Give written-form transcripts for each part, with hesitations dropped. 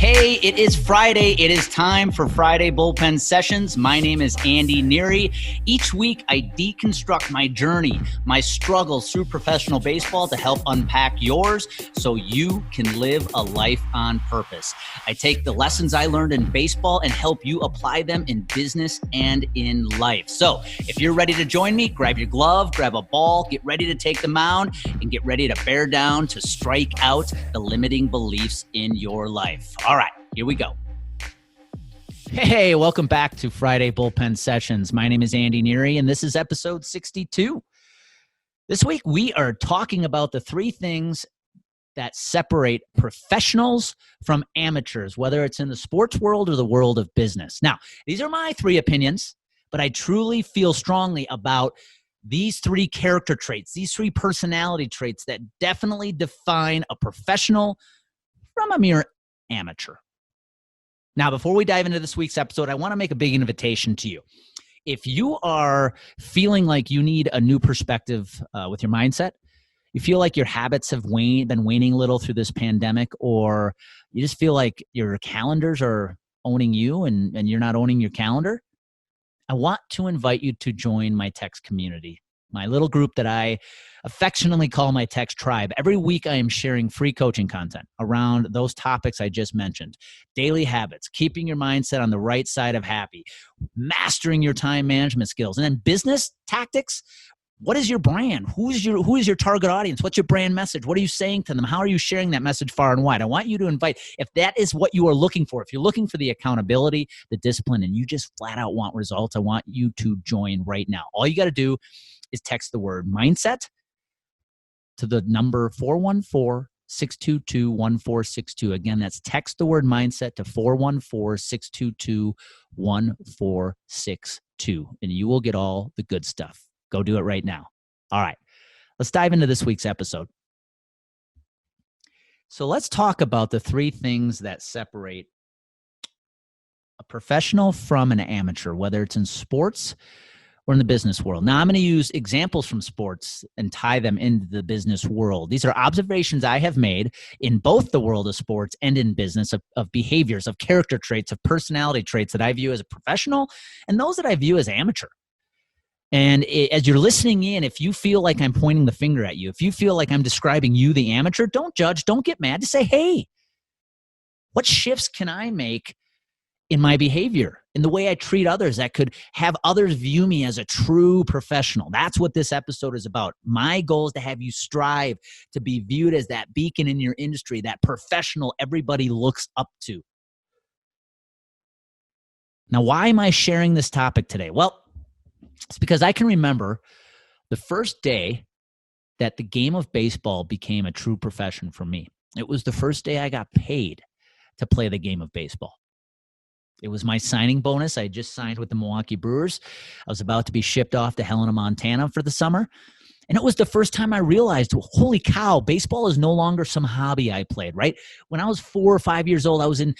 Hey, it is Friday. It is time for Friday Bullpen Sessions. My name is Andy Neary. Each week, I deconstruct my journey, my struggles through professional baseball to help unpack yours so you can live a life on purpose. I take the lessons I learned in baseball and help you apply them in business and in life. So if you're ready to join me, grab your glove, grab a ball, get ready to take the mound, and get ready to bear down to strike out the limiting beliefs in your life. All right, here we go. Hey, welcome back to Friday Bullpen Sessions. My name is Andy Neary, and this is episode 62. This week, we are talking about the three things that separate professionals from amateurs, whether it's in the sports world or the world of business. Now, these are my three opinions, but I truly feel strongly about these three character traits, these three personality traits that definitely define a professional from a mere amateur. Now, before we dive into this week's episode, I want to make a big invitation to you. If you are feeling like you need a new perspective with your mindset, you feel like your habits have been waning a little through this pandemic, or you just feel like your calendars are owning you and you're not owning your calendar, I want to invite you to join my text community, my little group that I affectionately call my text tribe. Every week I am sharing free coaching content around those topics I just mentioned. Daily habits, keeping your mindset on the right side of happy, mastering your time management skills, and then business tactics. What is your brand? Who is your target audience? What's your brand message? What are you saying to them? How are you sharing that message far and wide? I want you to invite, if that is what you are looking for, if you're looking for the accountability, the discipline, and you just flat out want results, I want you to join right now. All you got to do is text the word mindset to the number 414-622-1462. Again, that's text the word mindset to 414-622-1462, and you will get all the good stuff. Go do it right now. All right, let's dive into this week's episode. So let's talk about the three things that separate a professional from an amateur, whether it's in sports or in the business world. Now, I'm going to use examples from sports and tie them into the business world. These are observations I have made in both the world of sports and in business of behaviors, of character traits, of personality traits that I view as a professional and those that I view as amateur. And as you're listening in, if you feel like I'm pointing the finger at you, if you feel like I'm describing you, the amateur, don't judge, don't get mad. Just say, hey, what shifts can I make in my behavior, in the way I treat others that could have others view me as a true professional? That's what this episode is about. My goal is to have you strive to be viewed as that beacon in your industry, that professional everybody looks up to. Now, why am I sharing this topic today? Well, it's because I can remember the first day that the game of baseball became a true profession for me. It was the first day I got paid to play the game of baseball. It was my signing bonus. I had just signed with the Milwaukee Brewers. I was about to be shipped off to Helena, Montana for the summer. And it was the first time I realized, holy cow, baseball is no longer some hobby I played, right? When I was 4 or 5 years old, I was in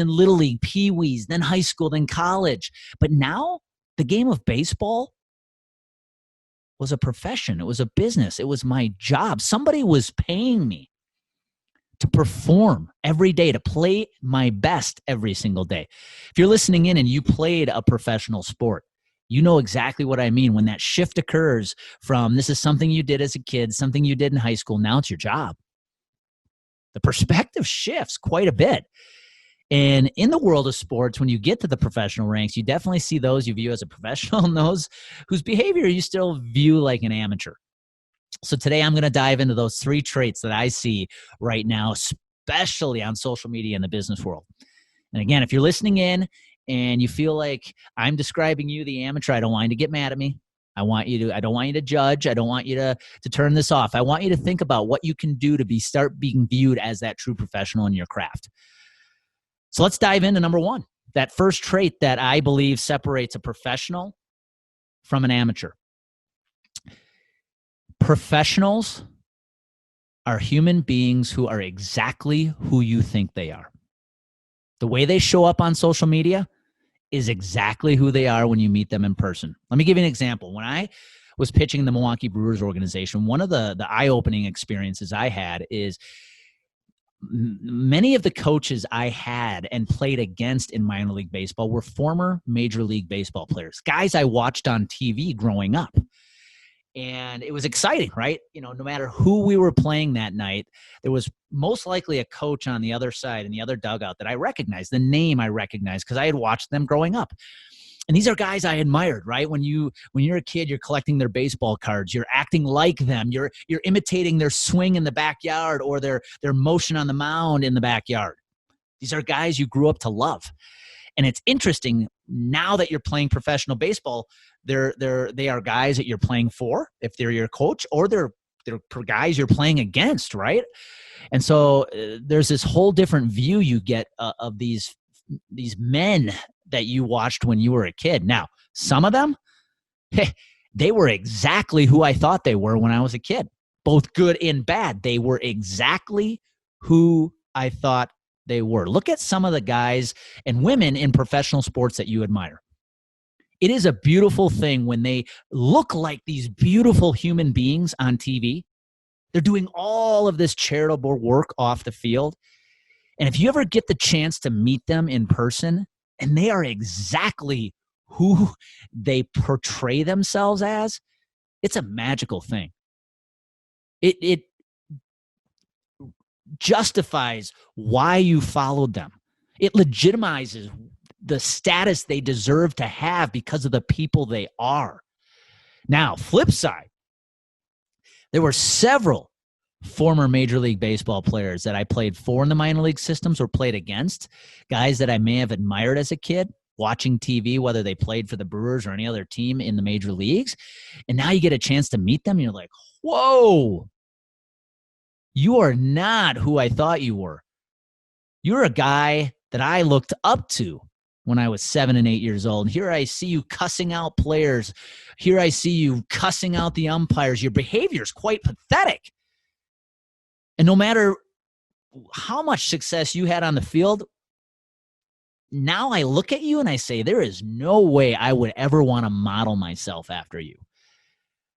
Little League, Pee Wees, then high school, then college. But now the game of baseball was a profession. It was a business. It was my job. Somebody was paying me to perform every day, to play my best every single day. If you're listening in and you played a professional sport, you know exactly what I mean when that shift occurs from this is something you did as a kid, something you did in high school, now it's your job. The perspective shifts quite a bit. And in the world of sports, when you get to the professional ranks, you definitely see those you view as a professional and those whose behavior you still view like an amateur. So today I'm going to dive into those three traits that I see right now, especially on social media in the business world. And again, if you're listening in and you feel like I'm describing you, the amateur, I don't want you to get mad at me. I don't want you to judge. I don't want you to turn this off. I want you to think about what you can do to start being viewed as that true professional in your craft. So let's dive into number one, that first trait that I believe separates a professional from an amateur. Professionals are human beings who are exactly who you think they are. The way they show up on social media is exactly who they are when you meet them in person. Let me give you an example. When I was pitching the Milwaukee Brewers organization, one of the eye-opening experiences I had is many of the coaches I had and played against in minor league baseball were former Major League Baseball players, guys I watched on TV growing up. And it was exciting, right? No matter who we were playing that night, there was most likely a coach on the other side in the other dugout that I recognized, the name I recognized because I had watched them growing up. And these are guys I admired, right? When you're a kid, you're collecting their baseball cards, you're acting like them, you're imitating their swing in the backyard or their motion on the mound in the backyard. These are guys you grew up to love. And it's interesting now that you're playing professional baseball, they are guys that you're playing for if they're your coach, or they're guys you're playing against, right? And so there's this whole different view you get of these men that you watched when you were a kid. Now, some of them, they were exactly who I thought they were when I was a kid, both good and bad. They were exactly who I thought they were. Look at some of the guys and women in professional sports that you admire. It is a beautiful thing when they look like these beautiful human beings on TV. They're doing all of this charitable work off the field. And if you ever get the chance to meet them in person, and they are exactly who they portray themselves as, it's a magical thing. It justifies why you followed them. It legitimizes the status they deserve to have because of the people they are. Now, flip side, there were several former Major League Baseball players that I played for in the minor league systems or played against, guys that I may have admired as a kid, watching TV, whether they played for the Brewers or any other team in the major leagues. And now you get a chance to meet them, and you're like, whoa, you are not who I thought you were. You're a guy that I looked up to when I was 7 and 8 years old. Here I see you cussing out players. Here I see you cussing out the umpires. Your behavior is quite pathetic. And no matter how much success you had on the field, now I look at you and I say, there is no way I would ever want to model myself after you.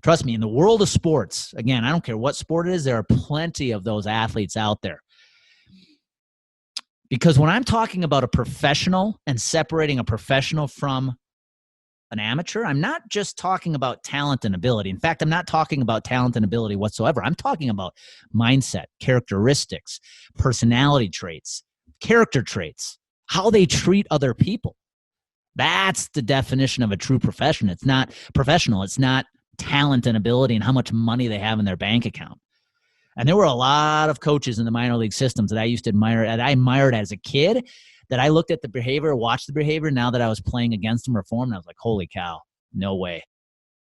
Trust me, in the world of sports, again, I don't care what sport it is, there are plenty of those athletes out there. Because when I'm talking about a professional and separating a professional from an amateur, I'm not just talking about talent and ability. In fact, I'm not talking about talent and ability whatsoever. I'm talking about mindset, characteristics, personality traits, character traits, how they treat other people. That's the definition of a true profession. It's not professional. It's not talent and ability and how much money they have in their bank account. And there were a lot of coaches in the minor league systems that I used to admire, that I admired as a kid, that I looked at the behavior, watched the behavior. Now that I was playing against them or for them, I was like, holy cow, no way.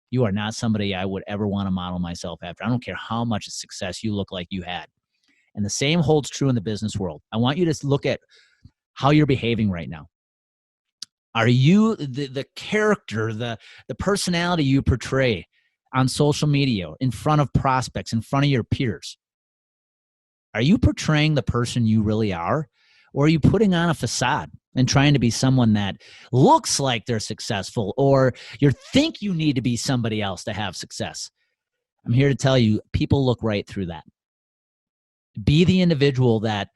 You are not somebody I would ever want to model myself after. I don't care how much success you look like you had. And the same holds true in the business world. I want you to look at how you're behaving right now. Are you the character, the personality you portray on social media, in front of prospects, in front of your peers? Are you portraying the person you really are? Or are you putting on a facade and trying to be someone that looks like they're successful, or you think you need to be somebody else to have success? I'm here to tell you, people look right through that. Be the individual that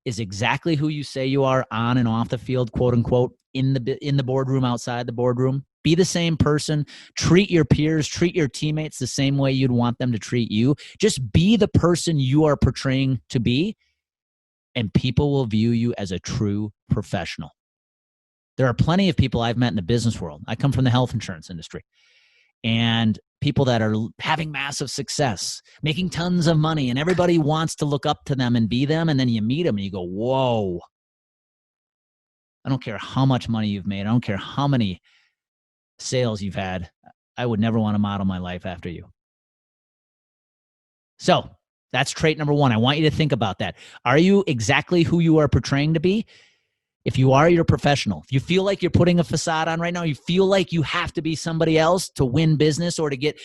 is exactly who you say you are on and off the field, quote unquote, in the boardroom, outside the boardroom. Be the same person. Treat your peers, treat your teammates the same way you'd want them to treat you. Just be the person you are portraying to be, and people will view you as a true professional. There are plenty of people I've met in the business world. I come from the health insurance industry. And people that are having massive success, making tons of money, and everybody wants to look up to them and be them, and then you meet them and you go, whoa. I don't care how much money you've made. I don't care how many sales you've had. I would never want to model my life after you. So that's trait number one. I want you to think about that. Are you exactly who you are portraying to be? If you are, you're a professional. If you feel like you're putting a facade on right now, you feel like you have to be somebody else to win business or to get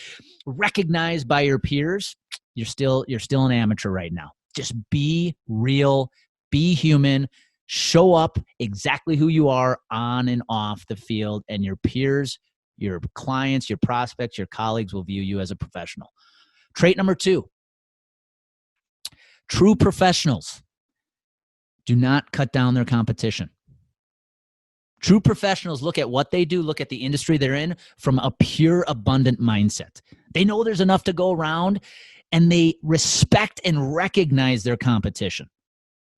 recognized by your peers, you're still an amateur right now. Just be real, be human, show up exactly who you are on and off the field, and your peers, your clients, your prospects, your colleagues will view you as a professional. Trait number two, true professionals Do not cut down their competition. True professionals look at what they do, look at the industry they're in from a pure, abundant mindset. They know there's enough to go around, and they respect and recognize their competition.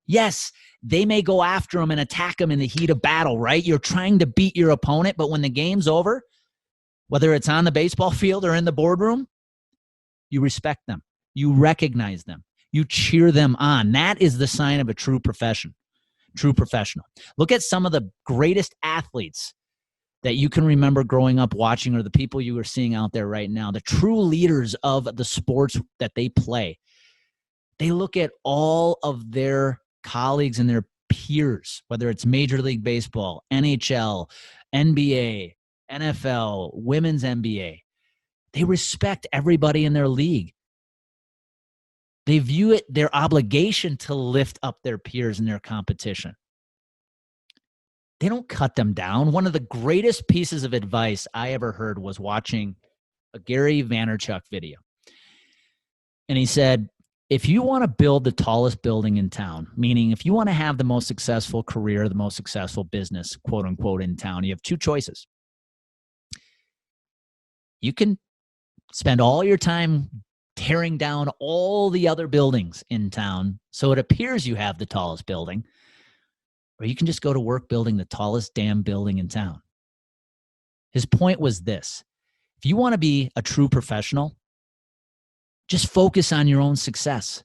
Yes, they may go after them and attack them in the heat of battle, right? You're trying to beat your opponent, but when the game's over, whether it's on the baseball field or in the boardroom, you respect them. You recognize them. You cheer them on. That is the sign of a true professional. Look at some of the greatest athletes that you can remember growing up watching, or the people you are seeing out there right now, the true leaders of the sports that they play. They look at all of their colleagues and their peers, whether it's Major League Baseball, NHL, NBA, NFL, Women's NBA. They respect everybody in their league. They view it their obligation to lift up their peers in their competition. They don't cut them down. One of the greatest pieces of advice I ever heard was watching a Gary Vaynerchuk video. And he said, if you want to build the tallest building in town, meaning if you want to have the most successful career, the most successful business, quote unquote, in town, you have two choices. You can spend all your time tearing down all the other buildings in town so it appears you have the tallest building, or you can just go to work building the tallest damn building in town. His point was this: if you want to be a true professional, just focus on your own success.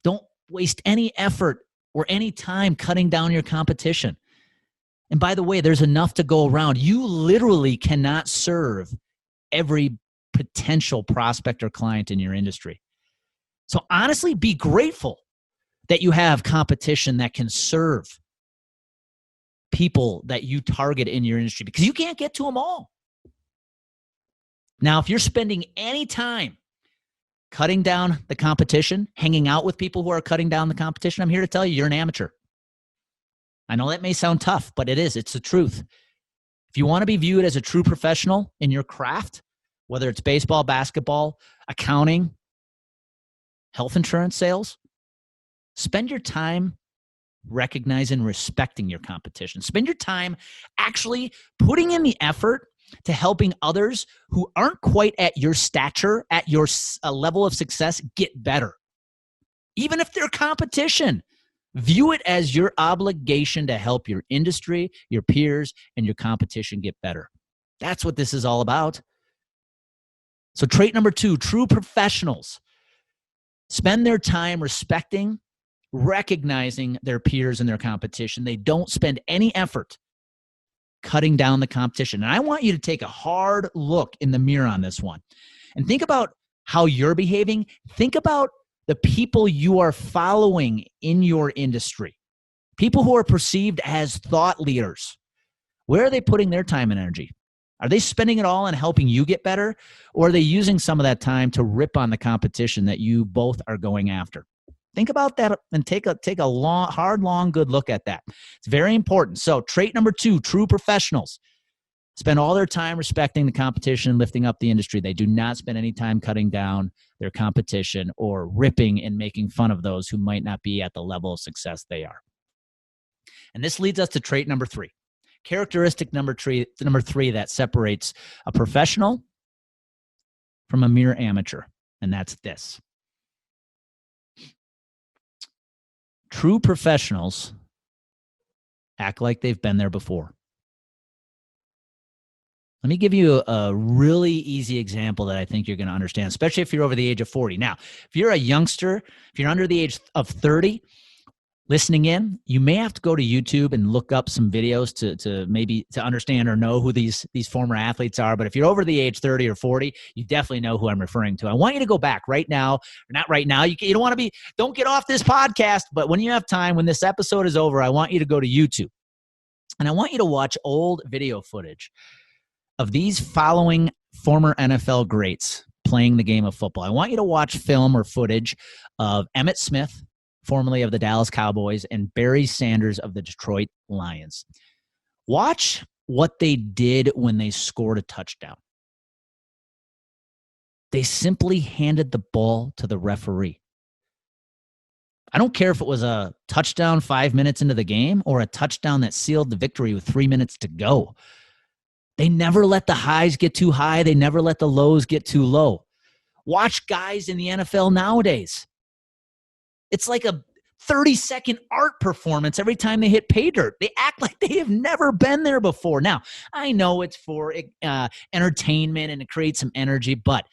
Don't waste any effort or any time cutting down your competition. And by the way, there's enough to go around. You literally cannot serve every potential prospect or client in your industry. So honestly, be grateful that you have competition that can serve people that you target in your industry, because you can't get to them all. Now, if you're spending any time cutting down the competition, hanging out with people who are cutting down the competition, I'm here to tell you, you're an amateur. I know that may sound tough, but it is. It's the truth. If you want to be viewed as a true professional in your craft, whether it's baseball, basketball, accounting, health insurance sales, spend your time recognizing and respecting your competition. Spend your time actually putting in the effort to helping others who aren't quite at your stature, at your level of success, get better. Even if they're competition, view it as your obligation to help your industry, your peers, and your competition get better. That's what this is all about. So trait number 2, true professionals spend their time respecting, recognizing their peers and their competition. They don't spend any effort cutting down the competition. And I want you to take a hard look in the mirror on this one and think about how you're behaving. Think about the people you are following in your industry, people who are perceived as thought leaders. Where are they putting their time and energy? Are they spending it all on helping you get better, or are they using some of that time to rip on the competition that you both are going after? Think about that and take a long, good look at that. It's very important. So trait number 2, true professionals spend all their time respecting the competition and lifting up the industry. They do not spend any time cutting down their competition or ripping and making fun of those who might not be at the level of success they are. And this leads us to trait number 3. Characteristic number 3 that separates a professional from a mere amateur, and that's this. True professionals act like they've been there before. Let me give you a really easy example that I think you're going to understand, especially if you're over the age of 40. Now, if you're a youngster, if you're under the age of 30, listening in, you may have to go to YouTube and look up some videos to maybe to understand or know who these former athletes are. But if you're over the age 30 or 40, you definitely know who I'm referring to. I want you to go back right now, or not right now. You don't want to don't get off this podcast, but when you have time, when this episode is over, I want you to go to YouTube. And I want you to watch old video footage of these following former NFL greats playing the game of football. I want you to watch film or footage of Emmitt Smith, formerly of the Dallas Cowboys, and Barry Sanders of the Detroit Lions. Watch what they did when they scored a touchdown. They simply handed the ball to the referee. I don't care if it was a touchdown 5 minutes into the game or a touchdown that sealed the victory with 3 minutes to go. They never let the highs get too high. They never let the lows get too low. Watch guys in the NFL nowadays. It's like a 30-second art performance every time they hit pay dirt. They act like they have never been there before. Now, I know it's for entertainment and to create some energy, but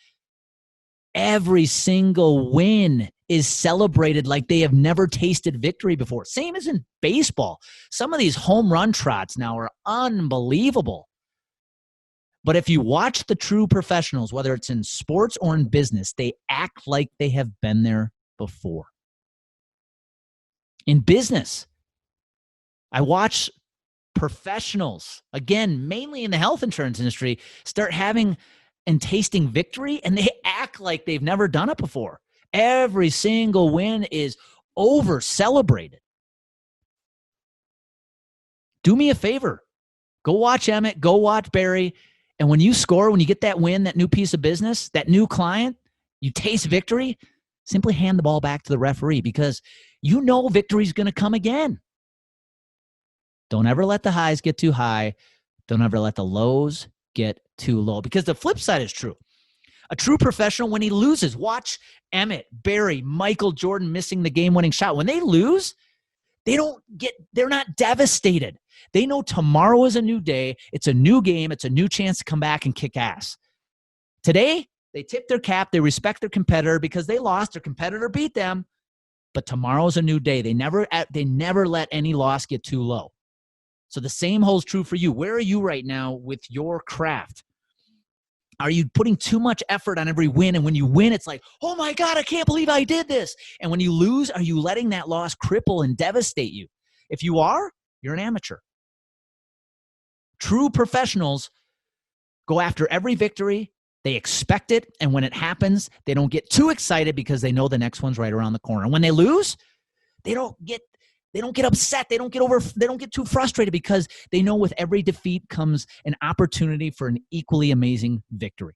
every single win is celebrated like they have never tasted victory before. Same as in baseball. Some of these home run trots now are unbelievable. But if you watch the true professionals, whether it's in sports or in business, they act like they have been there before. In business, I watch professionals, again, mainly in the health insurance industry, start having and tasting victory, and they act like they've never done it before. Every single win is over-celebrated. Do me a favor. Go watch Emmitt. Go watch Barry. And when you score, when you get that win, that new piece of business, that new client, you taste victory, simply hand the ball back to the referee because you know victory is going to come again. Don't ever let the highs get too high. Don't ever let the lows get too low, because the flip side is true. A true professional, when he loses, watch Emmitt, Barry, Michael Jordan missing the game-winning shot. When they lose, they're not devastated. They know tomorrow is a new day. It's a new game. It's a new chance to come back and kick ass. Today, they tip their cap. They respect their competitor because they lost. Their competitor beat them. But tomorrow's a new day. They never let any loss get too low. So the same holds true for you. Where are you right now with your craft? Are you putting too much effort on every win? And when you win, it's like, oh my God, I can't believe I did this. And when you lose, are you letting that loss cripple and devastate you? If you are, you're an amateur. True professionals go after every victory. They expect it. And when it happens, they don't get too excited because they know the next one's right around the corner. And when they lose, they don't get upset. They don't get too frustrated because they know with every defeat comes an opportunity for an equally amazing victory.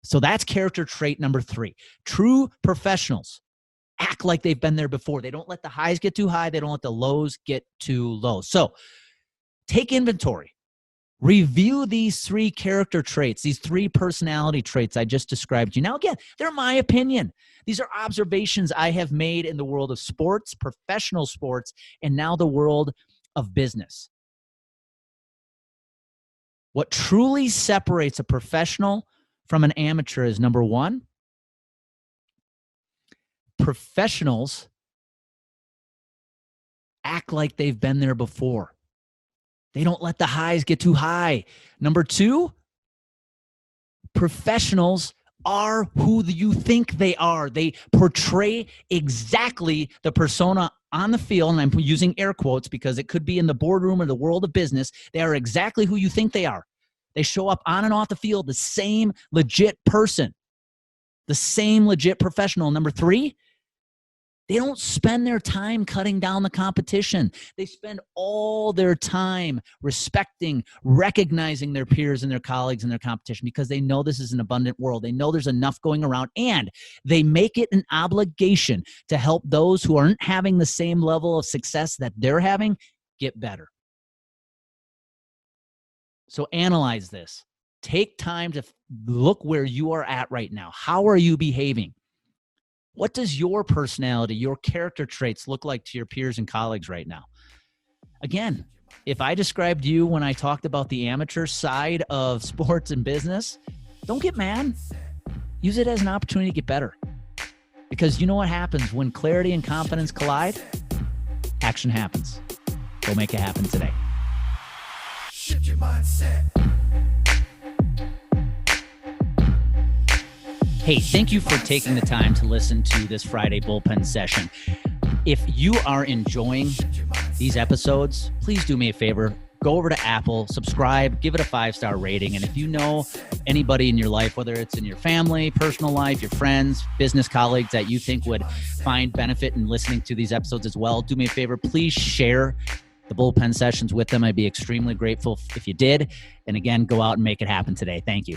So that's character trait number 3. True professionals act like they've been there before. They don't let the highs get too high. They don't let the lows get too low. So take inventory. Review these 3 character traits, these 3 personality traits I just described to you. Now, again, they're my opinion. These are observations I have made in the world of sports, professional sports, and now the world of business. What truly separates a professional from an amateur is, number 1, professionals act like they've been there before. They don't let the highs get too high. Number 2, professionals are who you think they are. They portray exactly the persona on the field, and I'm using air quotes because it could be in the boardroom or the world of business. They are exactly who you think they are. They show up on and off the field, the same legit person, the same legit professional. Number 3, they don't spend their time cutting down the competition. They spend all their time respecting, recognizing their peers and their colleagues and their competition because they know this is an abundant world. They know there's enough going around, and they make it an obligation to help those who aren't having the same level of success that they're having get better. So analyze this. Take time to look where you are at right now. How are you behaving? What does your personality, your character traits look like to your peers and colleagues right now? Again, if I described you when I talked about the amateur side of sports and business, don't get mad. Use it as an opportunity to get better. Because you know what happens when clarity and confidence collide? Action happens. Go make it happen today. Shift your mindset. Hey, thank you for taking the time to listen to this Friday bullpen session. If you are enjoying these episodes, please do me a favor. Go over to Apple, subscribe, give it a 5-star rating. And if you know anybody in your life, whether it's in your family, personal life, your friends, business colleagues that you think would find benefit in listening to these episodes as well, do me a favor. Please share the bullpen sessions with them. I'd be extremely grateful if you did. And again, go out and make it happen today. Thank you.